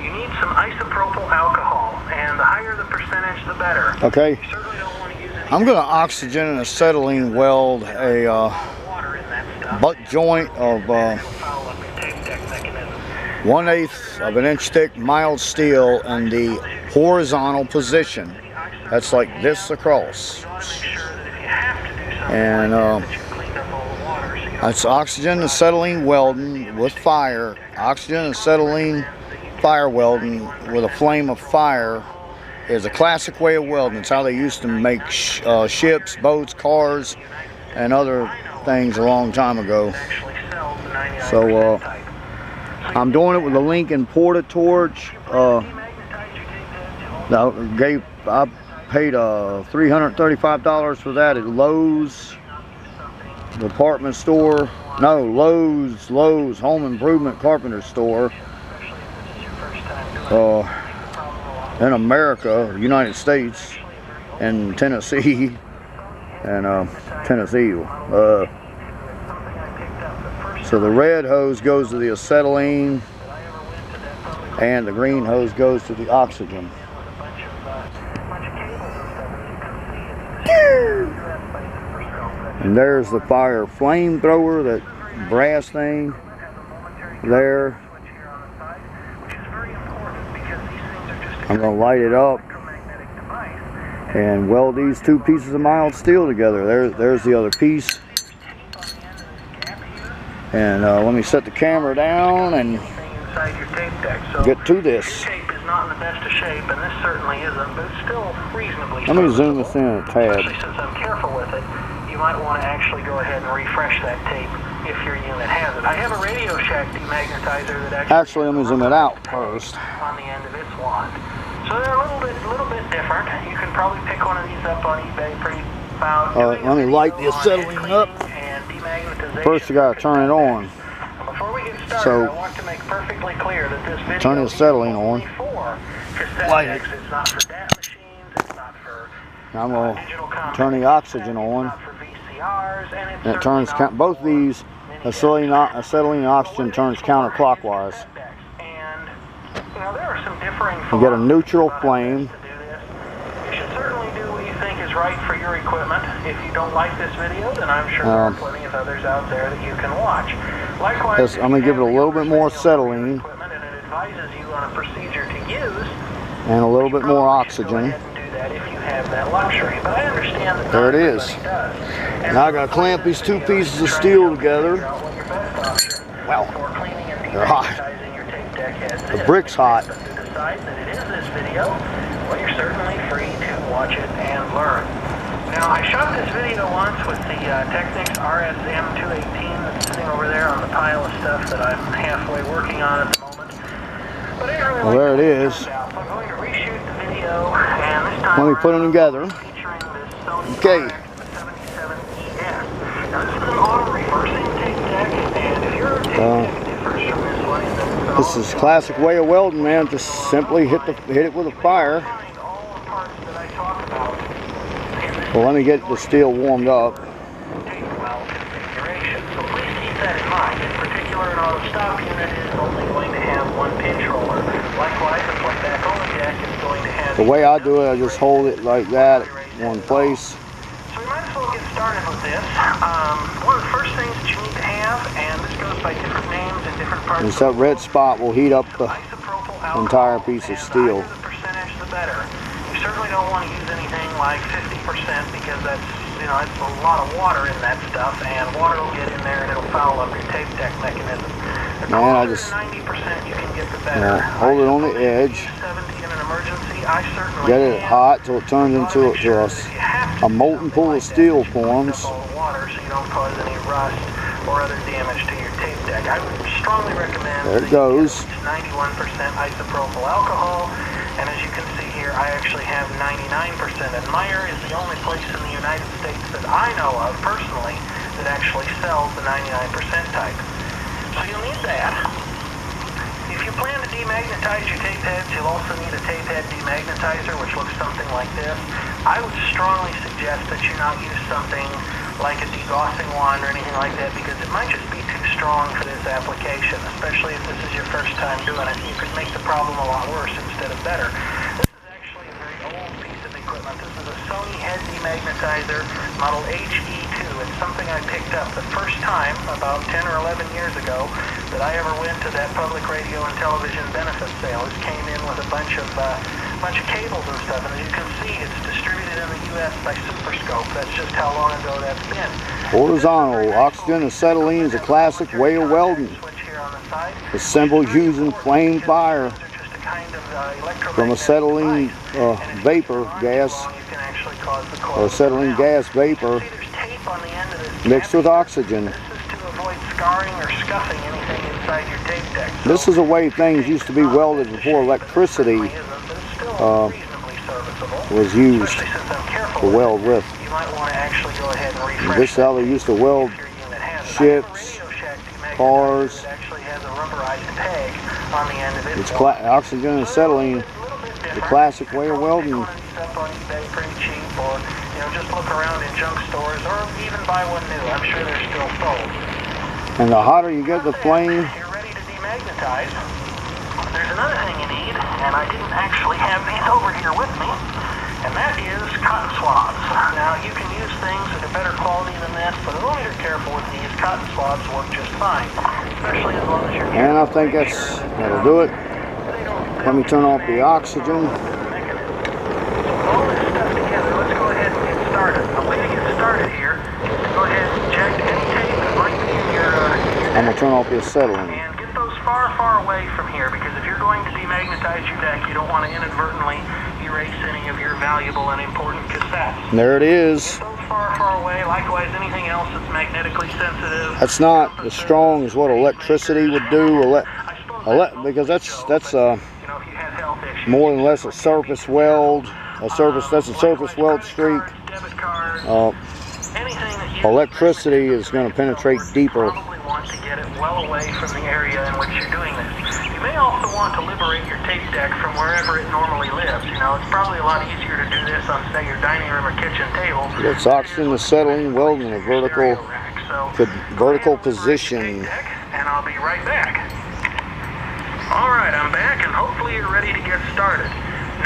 you need some isopropyl alcohol, and the higher the percentage, the better. Okay. You certainly don't want to use any. I'm going to oxygen and acetylene weld a butt joint of 1/8 of an inch thick mild steel in the horizontal position. That's like this across. And it's oxygen and acetylene welding with fire. Oxygen and acetylene fire welding with a flame of fire is a classic way of welding. It's how they used to make ships, boats, cars, and other things a long time ago. So I'm doing it with a Lincoln Porta-Torch. I paid $335 for that at Lowe's department store. No, Lowe's Home Improvement Carpenter store in America, United States, and Tennessee, and so the red hose goes to the acetylene and the green hose goes to the oxygen. And there's the fire flamethrower, that brass thing there. I'm going to light it up and weld these two pieces of mild steel together. There's the other piece. And let me set the camera down and get to this. Not in the best of shape, and this certainly isn't, but it's still reasonably. Let me zoom this in a tad. Especially since I'm careful with it, you might want to actually go ahead and refresh that tape if your unit has it. I have a Radio Shack demagnetizer that actually let me zoom it out first. On the end of its wand. So they're a little bit different. You can probably pick one of these up on eBay pretty about. Let me light the acetylene up. First you gotta turn it on. Before we get started, I want to make perfectly clear that this video turn the acetylene on. Light it. It's not for DAT machines, it's not for I'm going to turn the oxygen on. And it turns, both these, acetylene and oxygen turns counterclockwise. You get a neutral flame. You should certainly do what you think is right for your equipment. If you don't like this video, then I'm sure there are plenty of others out there that you can watch. Likewise, I'm going to give it a little bit more acetylene. And a little bit more oxygen. There it is. Now I gotta clamp these two pieces of steel together. Well, they're hot. The brick's hot. Well, you're certainly free to watch it and learn. Now, I shot this video once with the Technics RSM218 that's sitting over there on the pile of stuff that I'm halfway working on at the moment. But I didn't really well, there it is. So I'm going to reshoot the video, and this time let me put them together. Okay. Now, this is an auto-reversing tape deck, and if your tape deck differs from this one, this is a classic way of welding, man. Just simply hit it with a fire. Well, let me get the steel warmed up. So please keep that in mind. In particular, an auto stop unit is only going to have one pinch roller. Likewise, a playback only deck is going to have. The way I do it, I just hold it like that, one place. So we might as well get started with this. One of the first things that you need to have, and this goes by different names in different parts. Is that red spot will heat up the entire piece of steel. The percentage, the better. You certainly don't want to use anything like 50% because that's, it's a lot of water in that stuff, and water will get in there and it'll foul up your tape deck mechanism. The closer to 90% you can get, the better. Hold it on the edge. 70 in an emergency, I certainly get it hot till it turns into a molten pool of steel forms. Water so you don't cause any rust or other damage to your tape deck. I would strongly recommend. There it goes. 91% isopropyl alcohol. And as you can see here, I actually have 99%. And Meyer is the only place in the United States that I know of, personally, that actually sells the 99% type. So you'll need that. If you plan to demagnetize your tape heads, you'll also need a tape head demagnetizer, which looks something like this. I would strongly suggest that you not use something like a degaussing wand or anything like that, because it might just be too strong for this application, especially if this is your first time doing it. You could make the problem a lot worse instead of better. This is actually a very old piece of equipment. This is a Sony head demagnetizer, model HE2. It's something I picked up the first time about 10 or 11 years ago that I ever went to that public radio and television benefit sale. It came in with a bunch of cables and stuff, and as you can see, it's distributed in the U.S. by Superscope. That's just how long ago that's been. Horizontal oxygen acetylene is a classic way of welding. Assembled using flame fire from acetylene vapor gas or acetylene gas vapor mixed with oxygen. This is a way things used to be welded before electricity was used to weld with. This is how they used to weld ships, cars. It's oxygen and acetylene, the classic way of welding. Just look around in junk stores or even buy one new. I'm sure they're still sold. And the hotter you get the flame, you're ready to demagnetize. There's another thing you need, and I didn't actually have these over here with me, and that is cotton swabs. Now, you can use things that are better quality than this, but as long as you're careful with these, cotton swabs work just fine, especially as long as you're careful. And I think that'll do it. Let me turn off the oxygen. All this stuff together, let's go ahead and get started. The way to get started here is to go ahead and check any tape that might be in your I'm going to turn off the acetylene. And get those far, far away from here, because if you're going to demagnetize your deck, you don't want to inadvertently erase any of your valuable and important cassettes. There it is. Get those far, far away. Likewise, anything else that's magnetically sensitive. That's not as strong as what electricity would do, because that's more than less a surface weld. That's a surface weld streak. Electricity is going to penetrate deeper. Want to get it well away from the area in which you're doing this. You may also want to liberate your tape deck from wherever it normally lives. It's probably a lot easier to do this on, say, your dining room or kitchen table. It's oxygen acetylene welding in a vertical position. And I'll be right back. Alright, I'm back, and hopefully you're ready to get started.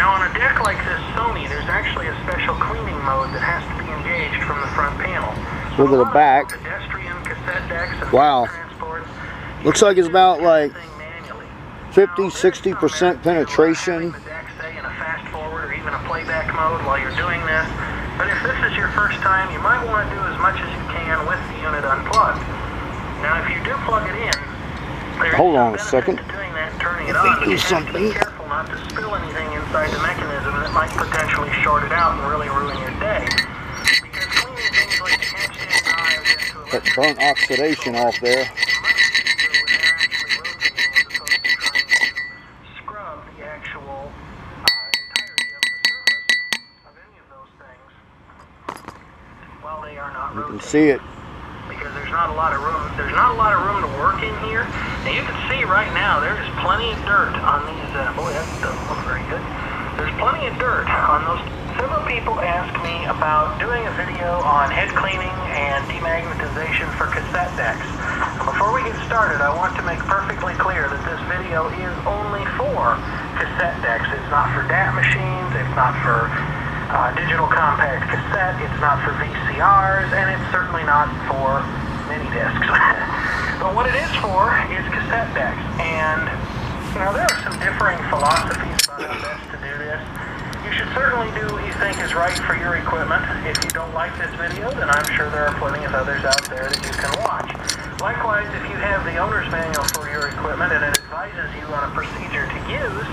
Now, on a deck like this Sony, there's actually a special cleaning mode that has to be engaged from the front panel. Look at the back. Wow. Looks like it's about like 50–60% penetration. In a fast forward or even a playback mode while you're doing this. But if this is your first time, you might want to do as much as you can with the unit unplugged. Now, if you do plug it in, hold on a second. Turning it on, do something. Be careful not to spill anything inside the mechanism that might potentially short it out and really ruin your day. Because cleaning things like catch-in knives into that burnt oxidation off there. Scrub the actual entirety of the surface of any of those things while they are not rotating. You can see it. Because there's not a lot of room. There's not a lot of room to work in here. And you can see right now there is plenty of dirt on these. Boy, that doesn't look very good. There's plenty of dirt on those. Several people ask me about doing a video on head cleaning and demagnetization for cassette decks. Before we get started, I want to make perfectly clear that this video is only for cassette decks. It's not for DAT machines. It's not for digital compact cassette, it's not for VCRs, and it's certainly not for mini discs. But what it is for is cassette decks. And there are some differing philosophies about how best to do this. You should certainly do what you think is right for your equipment. If you don't like this video, then I'm sure there are plenty of others out there that you can watch. Likewise, if you have the owner's manual for your equipment and it advises you on a procedure to use,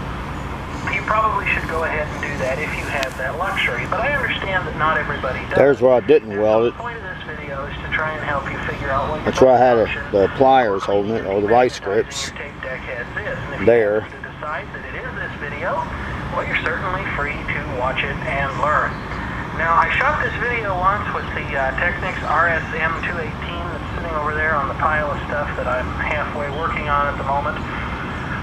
you probably should go ahead and do that if you have that luxury. But I understand that not everybody does. There's where I didn't weld it. The point of this video is to try and help you figure out what that's where I had the pliers holding it, or the vice grips. There. To decide that it is this video, well, you're certainly free to watch it and learn. Now, I shot this video once with the Technics RSM218 that's sitting over there on the pile of stuff that I'm halfway working on at the moment.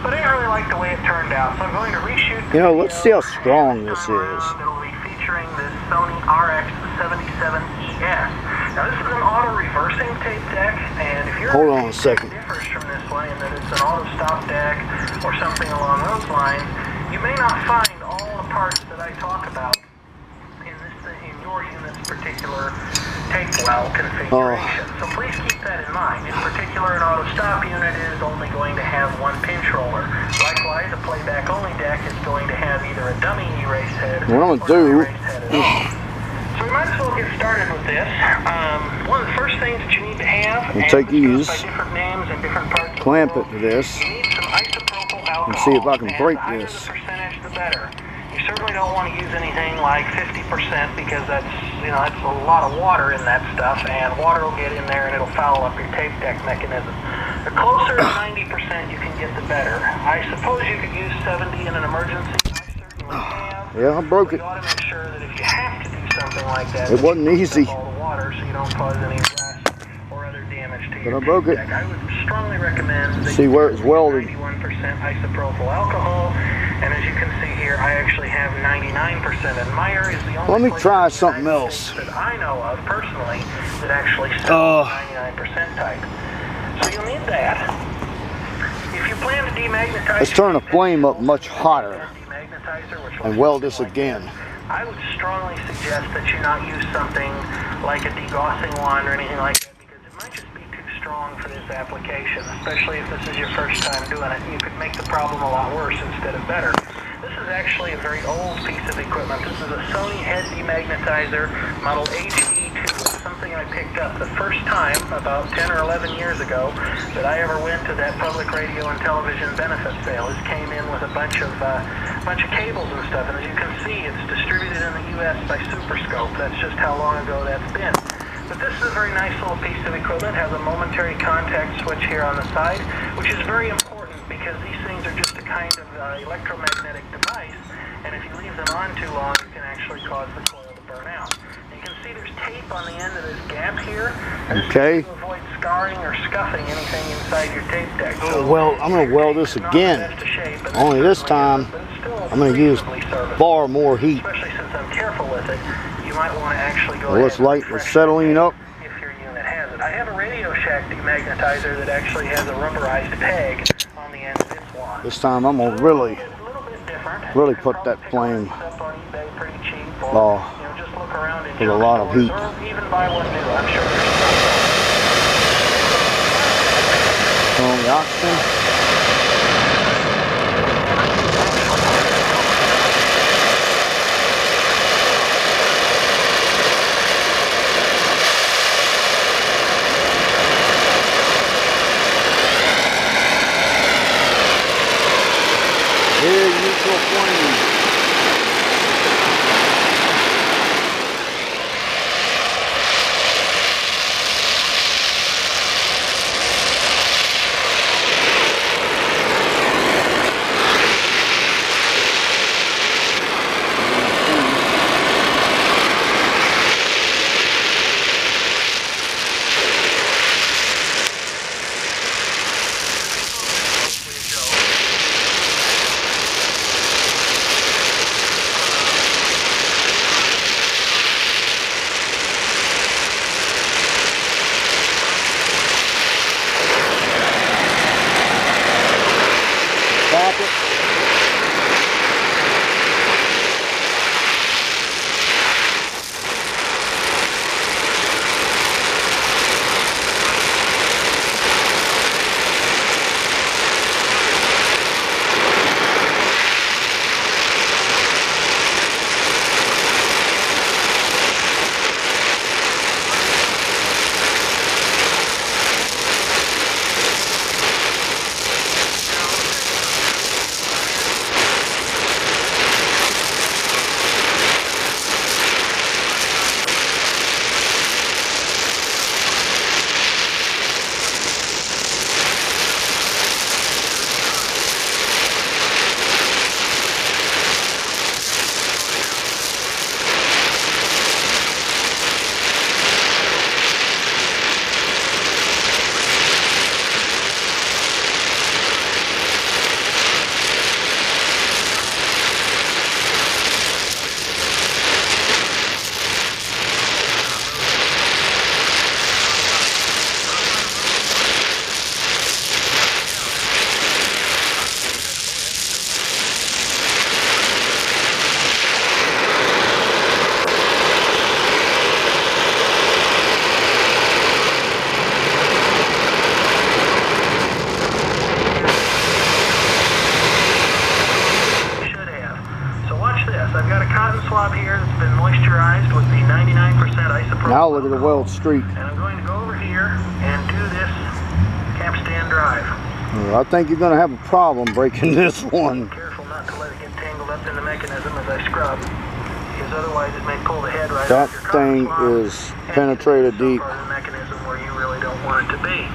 But I didn't really like the way it turned out, so I'm going to reshoot the let's see how strong this is. It'll be featuring this Sony RX77ES. Now, this is an auto reversing tape deck, and if your Hold on a second. differs from this one in that it's an auto stop deck or something along those lines, you may not find all the parts that I talk about in your unit's particular tape well configuration. So please keep that in mind. In particular, an auto stop unit is only going to have one pinch roller. Likewise, a playback only deck is going to have either a dummy erase head What I'm or gonna an do erase head at all. So we might as well get started with this. One of the first things that you need to have, We'll and take this these, goes by different names and different parts of the clamp it world, to this, you need some isopropyl alcohol. and see if I can And break the higher this. the percentage, the better. You certainly don't want to use anything like 50% because that's a lot of water in that stuff, and water will get in there and it'll foul up your tape deck mechanism. The closer to 90% you can get, the better. I suppose you could use 70 in an emergency. I certainly have. Yeah, I broke it. You ought to make sure that if you have to do something like that, It wasn't easy. all the water so you don't cause any rust or other damage to your But I broke it. tape deck. I would strongly recommend that See where it's welded. 91% isopropyl alcohol, and as you can see here, I actually have 99%, and Meyer is the only Let me place try in the something United else. States that I know of personally that actually sells 99% type. So you'll need that. If you plan to demagnetize, Let's turn the flame up much hotter demagnetizer, which and looks weld this something like again. I would strongly suggest that you not use something like a degaussing wand or anything like that, because it might just be too strong for this application, especially if this is your first time doing it. You could make the problem a lot worse instead of better. This is actually a very old piece of equipment. This is a Sony head demagnetizer, model HE2. It's something I picked up the first time about 10 or 11 years ago that I ever went to that public radio and television benefit sale. This came in with a bunch of cables and stuff, and as you can see, it's distributed in the U.S. by Superscope. That's just how long ago that's been. But this is a very nice little piece of equipment. It has a momentary contact switch here on the side, which is very important because these things are just a kind of electromagnetic device, and if you leave them on too long, you can actually cause the coil to burn out. And you can see there's tape on the end of this gap here. Okay. To avoid scarring or scuffing anything inside your tape deck. So Well, I'm going to weld this again. Only this time, I'm going to use far more heat. Especially since I'm careful with it, you might want to actually go Let's light the acetylene up. if your unit has it. I have a Radio Shack demagnetizer that actually has a rubberized peg on the end of its wand. This time I'm going to really It's a little bit different. really You can put that probably pick flame up on eBay pretty cheap, or just look around in with a lot of drugstores, heat. or even buy one new. I'm sure there's some. Turn on the oxygen. Very neutral flame. moisturized with the 99% isopropyl. Now look at the weld streak. And I'm going to go over here and do this capstan drive. I think you're going to have a problem breaking this one. Be careful not to let it get tangled up in the mechanism as I scrub, because otherwise it may pull the head right That off your thing is penetrated deep. part of the mechanism where you really don't want it to be.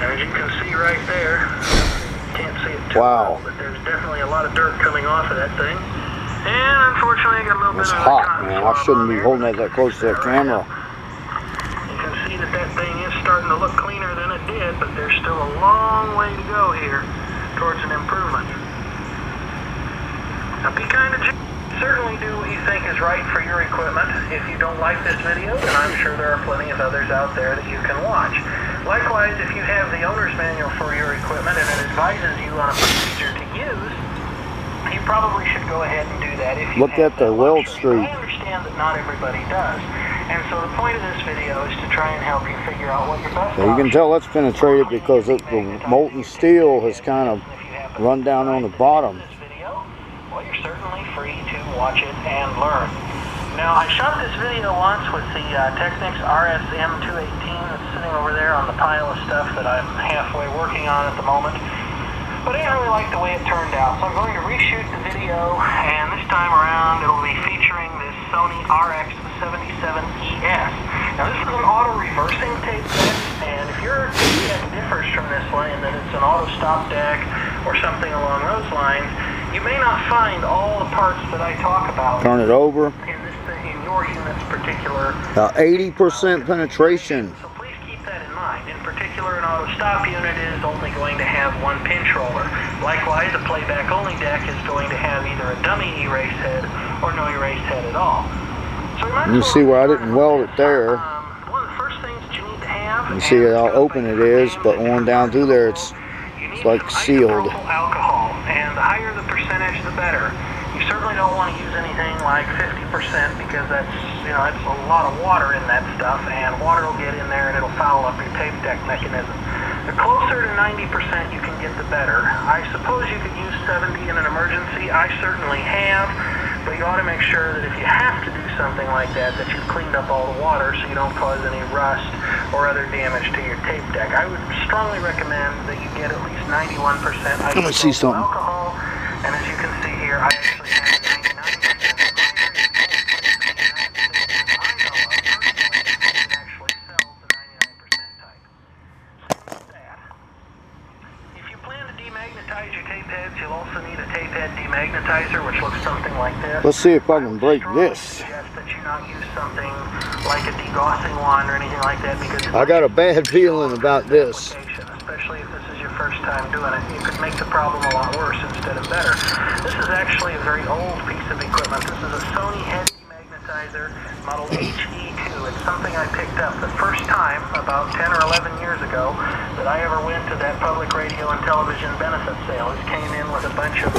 And as you can see right there, can't see it too well, but there's definitely a lot of dirt coming off of that thing. And unfortunately, I got a little It's bit of hot, cotton man. I swab shouldn't on be there, holding but that close to that camera. you can see that that thing is starting to look cleaner than it did, but there's still a long way to go here towards an improvement. Now be kind of certainly do what you think is right for your equipment. If you don't like this video, then I'm sure there are plenty of others out there that you can watch. Likewise, if you have the owner's manual for your equipment and it advises you on a procedure to use, you probably should go ahead and do that. If you look at the weld streak. I understand that not everybody does. And so the point of this video is to try and help you figure out what your best So you can tell that's penetrated because the molten steel has kind of run down on the bottom. Well, you're certainly free to watch it and learn. Now, I shot this video once with the Technics RSM218 that's sitting over there on the pile of stuff that I'm halfway working on at the moment. But I didn't really like the way it turned out, so I'm going to reshoot the video, and this time around it'll be featuring this Sony RX77ES. Now this is an auto-reversing tape deck, and if your tape deck differs from this line, that it's an auto-stop deck or something along those lines, you may not find all the parts that I talk about. Turn it over. In your unit's particular. 80% penetration. So please keep that in mind. In particular, an auto-stop unit is only going to have one pinch roller. Likewise, a playback-only deck is going to have either a dummy erase head or no erase head at all. So you see where I didn't weld it there. One of the first things that you need to have. You see how open it is, but on down through there, it's like sealed. Alcohol, and the higher the percentage, the better. You certainly don't want to use anything like 50% because that's a lot of water in that stuff, and water will get in there and it'll foul up your tape deck mechanism. The closer to 90% you can get, the better. I suppose you could use 70 in an emergency. I certainly have, but you ought to make sure that if you have to do something like that, that you've cleaned up all the water so you don't cause any rust or other damage to your tape deck. I would strongly recommend that you get at least 91% isopropyl alcohol, and as you can see here, I actually have 99% If you plan to demagnetize your tape heads, you'll also need a tape head demagnetizer, which looks something like this. Let's see if I can break this. Suggest that you not use something like a degaussing wand or anything like that, because I got a bad feeling about this. Especially if this is your first time doing it. You could make the problem a lot worse instead of better. This is actually a very old piece of equipment. This is a Sony head demagnetizer model HE2. It's something I picked up the first time about 10 or 11 years ago that I ever went to that public radio and television benefit sale. It came in with a bunch of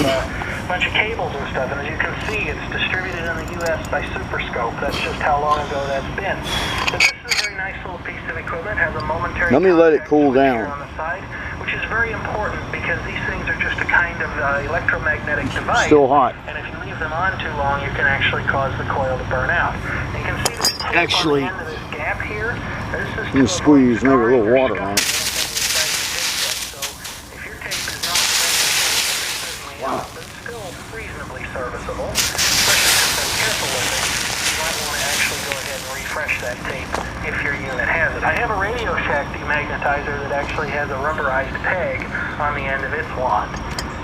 cables and stuff, and as you can see, it's distributed in the U.S. by Superscope. That's just how long ago that's been. But this is a very nice little piece of equipment. Has a momentary. Let me let it cool down. On the side, which is very important because these things are just a kind of electromagnetic device. Still hot. And if you leave them on too long, you can actually cause the coil to burn out. And you can see there's tape actually, on the end of this gap here. This is you squeeze maybe a little water on it. So if your tape is not certainly out, but it's still reasonably serviceable, especially since I'm careful with it. You might want to actually go ahead and refresh that tape if your unit has it. I have a Radio Shack demagnetizer that actually has a rubberized peg on the end of its wand.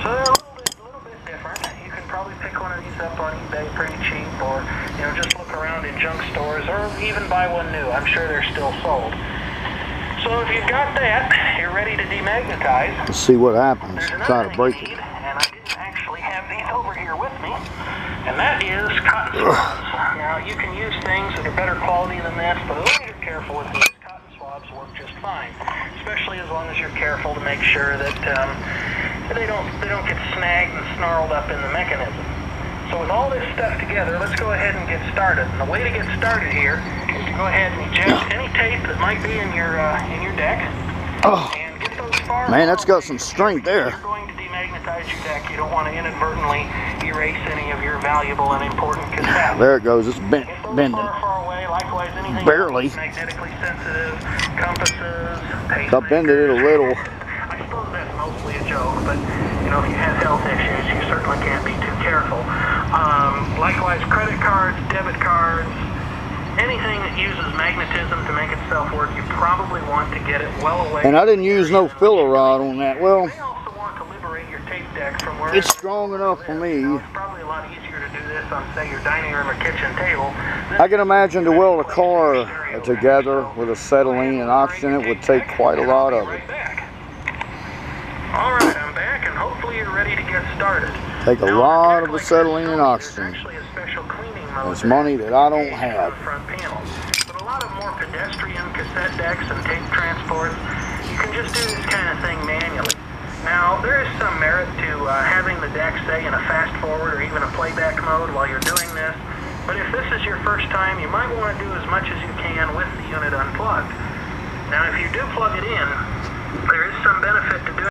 So they're a little bit different. You can probably pick one of these up on eBay pretty cheap, or just look around in junk stores, or even buy one new. I'm sure they're still sold. So if you've got that, you're ready to demagnetize. Let's see what happens. Try to break it. And I didn't actually have these over here with me, and that is cotton swabs. Now you can use things that are better quality than this, but as long as you're careful with these, cotton swabs work just fine. Especially as long as you're careful to make sure that they don't get snagged and snarled up in the mechanism. So with all this stuff together, let's go ahead and get started. And the way to get started here is to go ahead and eject any tape that might be in your deck. Oh, and get those far man, that's got some strength there. You're going to magnetize your deck. You don't want to inadvertently erase any of your valuable and important cassettes. There it goes. It's bending. Far away. Likewise, anything Barely. magnetically sensitive, compasses, I bended it a little. I suppose that's mostly a joke, but you know, if you have health issues, you certainly can't be too careful. Likewise, credit cards, debit cards, anything that uses magnetism to make itself work, you probably want to get it well away. And I didn't use no filler rod on that. Well, you also want to liberate your tape deck from where it's strong enough for me. It's probably a lot easier to do this on, say, your dining room or kitchen table. I can imagine to weld a car together with acetylene and oxygen, it would take quite a lot of it. Alright, I'm back, and hopefully you're ready to get started. Take a lot of acetylene and oxygen. It's money that I don't have. But a lot of more pedestrian cassette decks and tape transports, you can just do this kind of thing manually. Now, there is some merit to having the deck, say, in a fast forward or even a playback mode while you're doing this. But if this is your first time, you might want to do as much as you can with the unit unplugged. Now, if you do plug it in, there is some benefit to doing